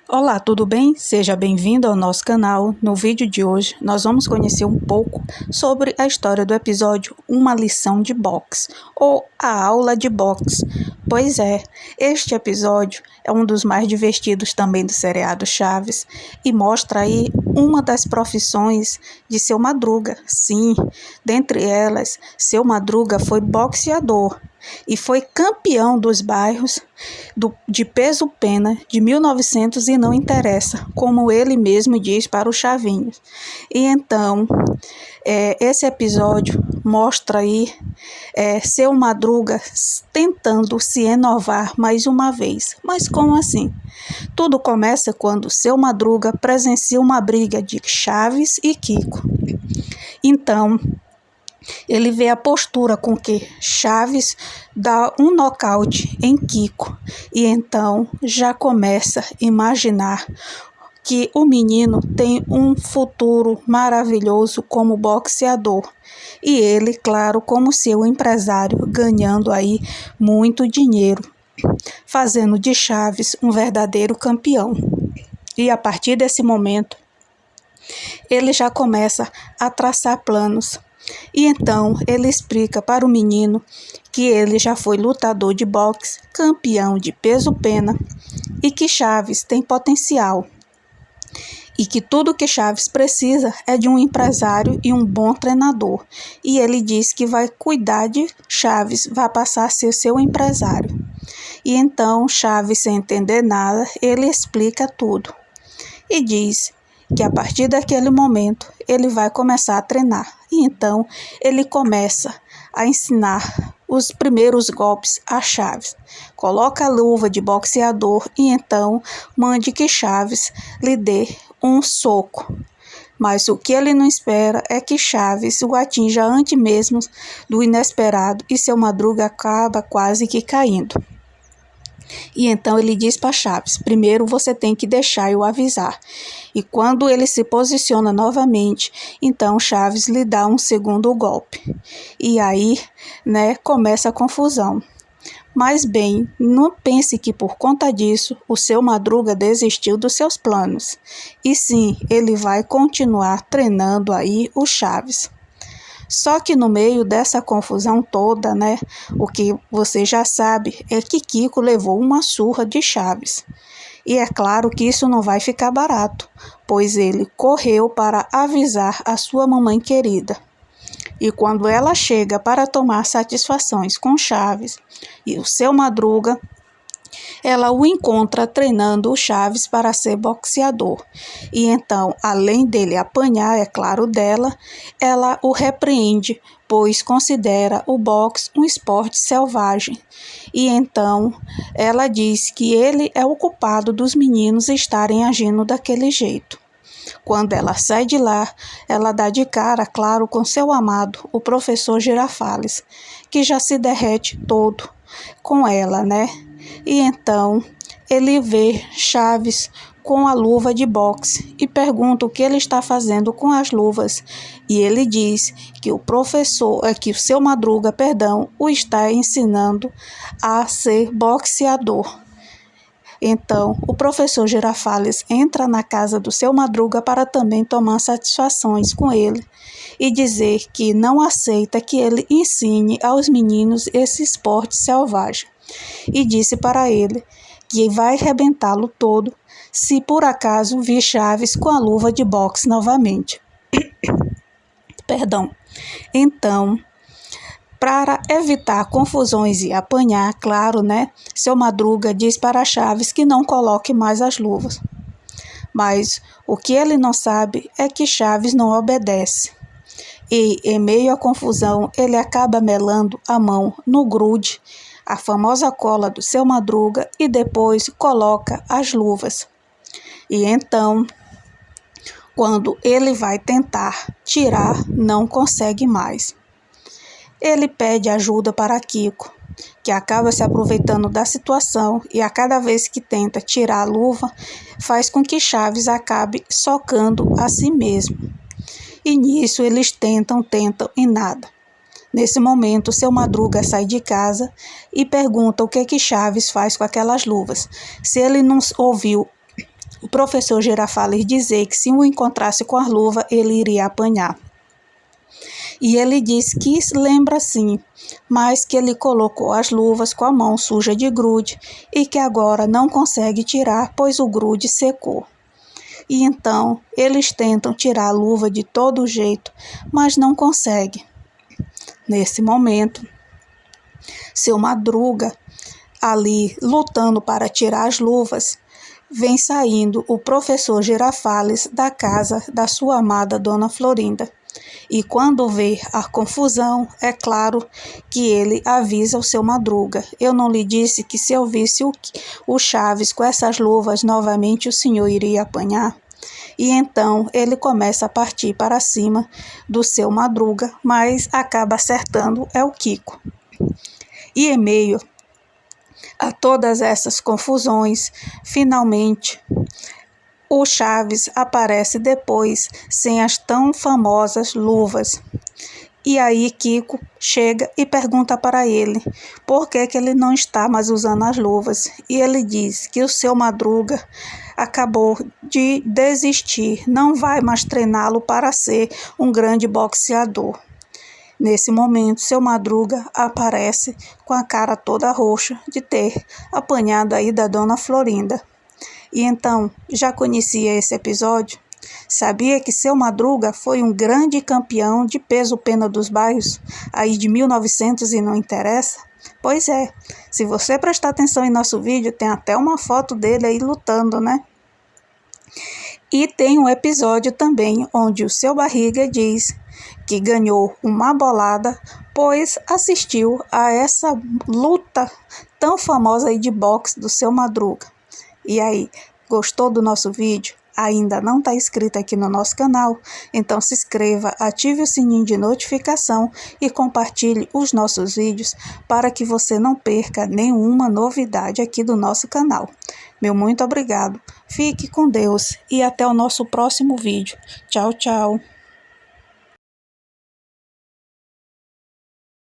Olá, tudo bem? Seja bem-vindo ao nosso canal. No vídeo de hoje, nós vamos conhecer um pouco sobre a história do episódio Uma Lição de Boxe, ou A Aula de Boxe. Pois é, este episódio é um dos mais divertidos também do seriado Chaves e mostra aí uma das profissões de Seu Madruga. Sim, dentre elas, Seu Madruga foi boxeador e foi campeão dos bairros de peso-pena de 1900 e não interessa, como ele mesmo diz para o Chavinhos. E então, esse episódio mostra aí Seu Madruga tentando se inovar mais uma vez. Mas como assim? Tudo começa quando Seu Madruga presencia uma briga de Chaves e Kiko. Então, ele vê a postura com que Chaves dá um nocaute em Kiko e então já começa a imaginar que o menino tem um futuro maravilhoso como boxeador e ele, claro, como seu empresário, ganhando aí muito dinheiro, fazendo de Chaves um verdadeiro campeão. E a partir desse momento, ele já começa a traçar planos. E então ele explica para o menino que ele já foi lutador de boxe, campeão de peso-pena e que Chaves tem potencial. E que tudo que Chaves precisa é de um empresário e um bom treinador. E ele diz que vai cuidar de Chaves, vai passar a ser seu empresário. E então Chaves, sem entender nada, ele explica tudo. E diz que a partir daquele momento ele vai começar a treinar. E então ele começa a ensinar os primeiros golpes a Chaves. Coloca a luva de boxeador e então mande que Chaves lhe dê um soco. Mas o que ele não espera é que Chaves o atinja antes mesmo do inesperado e Seu Madruga acaba quase que caindo. E então ele diz para Chaves: primeiro você tem que deixar eu avisar. E quando ele se posiciona novamente, então Chaves lhe dá um segundo golpe. E aí, começa a confusão. Mas bem, não pense que por conta disso o Seu Madruga desistiu dos seus planos. E sim, ele vai continuar treinando aí o Chaves. Só que no meio dessa confusão toda, o que você já sabe é que Kiko levou uma surra de Chaves. E é claro que isso não vai ficar barato, pois ele correu para avisar a sua mamãe querida. E quando ela chega para tomar satisfações com Chaves e o Seu Madruga, ela o encontra treinando o Chaves para ser boxeador. E então, além dele apanhar, é claro, dela, ela o repreende, pois considera o boxe um esporte selvagem. E então, ela diz que ele é o culpado dos meninos estarem agindo daquele jeito. Quando ela sai de lá, ela dá de cara, claro, com seu amado, o professor Girafales, que já se derrete todo com ela, E então ele vê Chaves com a luva de boxe e pergunta o que ele está fazendo com as luvas. E ele diz que o Seu Madruga, o está ensinando a ser boxeador. Então, o professor Girafales entra na casa do Seu Madruga para também tomar satisfações com ele e dizer que não aceita que ele ensine aos meninos esse esporte selvagem. E disse para ele que vai arrebentá-lo todo se por acaso vir Chaves com a luva de boxe novamente. Então, para evitar confusões e apanhar, claro, Seu Madruga diz para Chaves que não coloque mais as luvas. Mas o que ele não sabe é que Chaves não obedece. E, em meio à confusão, ele acaba melando a mão no grude, a famosa cola do Seu Madruga, e depois coloca as luvas. E então, quando ele vai tentar tirar, não consegue mais. Ele pede ajuda para Kiko, que acaba se aproveitando da situação e a cada vez que tenta tirar a luva, faz com que Chaves acabe socando a si mesmo. E nisso eles tentam e nada. Nesse momento, Seu Madruga sai de casa e pergunta o que Chaves faz com aquelas luvas. Se ele não ouviu o professor Girafales dizer que se o encontrasse com a luva, ele iria apanhar. E ele diz que lembra sim, mas que ele colocou as luvas com a mão suja de grude e que agora não consegue tirar, pois o grude secou. E então eles tentam tirar a luva de todo jeito, mas não conseguem. Nesse momento, seu Madruga, ali lutando para tirar as luvas, vem saindo o professor Girafales da casa da sua amada Dona Florinda. E quando vê a confusão, é claro que ele avisa o seu Madruga. Eu não lhe disse que se eu visse o Chaves com essas luvas novamente o senhor iria apanhar? E então ele começa a partir para cima do seu Madruga, mas acaba acertando o Kiko. E em meio a todas essas confusões, finalmente o Chaves aparece depois sem as tão famosas luvas. E aí Kiko chega e pergunta para ele por que ele não está mais usando as luvas. E ele diz que o seu Madruga acabou de desistir, não vai mais treiná-lo para ser um grande boxeador. Nesse momento, seu Madruga aparece com a cara toda roxa de ter apanhado aí da Dona Florinda. E então, já conhecia esse episódio? Sabia que seu Madruga foi um grande campeão de peso-pena dos bairros, aí de 1900 e não interessa? Pois é, se você prestar atenção em nosso vídeo, tem até uma foto dele aí lutando, né? E tem um episódio também onde o seu Barriga diz que ganhou uma bolada, pois assistiu a essa luta tão famosa aí de boxe do seu Madruga. E aí, gostou do nosso vídeo? Ainda não está inscrito aqui no nosso canal? Então se inscreva, ative o sininho de notificação e compartilhe os nossos vídeos para que você não perca nenhuma novidade aqui do nosso canal. Meu muito obrigado, fique com Deus e até o nosso próximo vídeo. Tchau, tchau.